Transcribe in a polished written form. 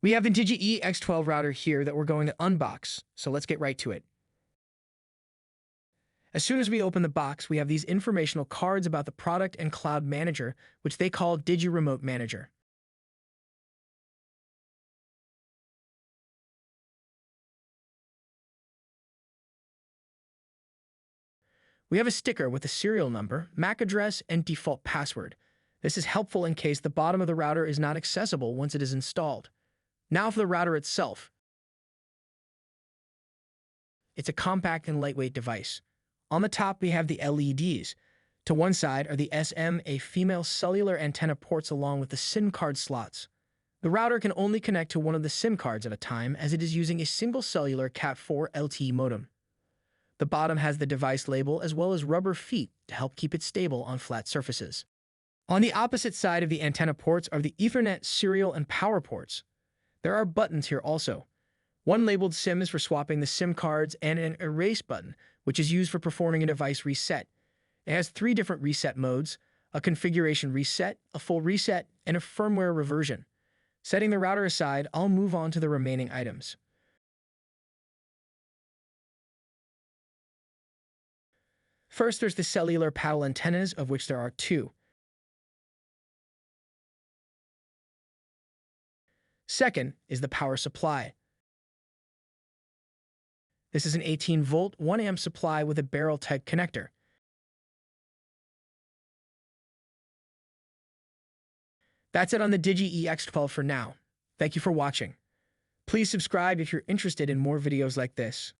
We have the Digi EX12 router here that we're going to unbox, so let's get right to it. As soon as we open the box, we have these informational cards about the product and cloud manager, which they call Digi Remote Manager. We have a sticker with a serial number, MAC address, and default password. This is helpful in case the bottom of the router is not accessible once it is installed. Now for the router itself. It's a compact and lightweight device. On the top, we have the LEDs. To one side are the SMA female cellular antenna ports along with the SIM card slots. The router can only connect to one of the SIM cards at a time as it is using a single Cellular Cat 4 LTE modem. The bottom has the device label as well as rubber feet to help keep it stable on flat surfaces. On the opposite side of the antenna ports are the Ethernet serial and power ports. There are buttons here also. One labeled SIM is for swapping the SIM cards and an erase button, which is used for performing a device reset. It has 3 different reset modes: a configuration reset, a full reset, and a firmware reversion. Setting the router aside, I'll move on to the remaining items. First, there's the cellular paddle antennas, of which there are 2. Second is the power supply. This is an 18-volt, 1 amp supply with a barrel-type connector. That's it on the Digi EX12 for now. Thank you for watching. Please subscribe if you're interested in more videos like this.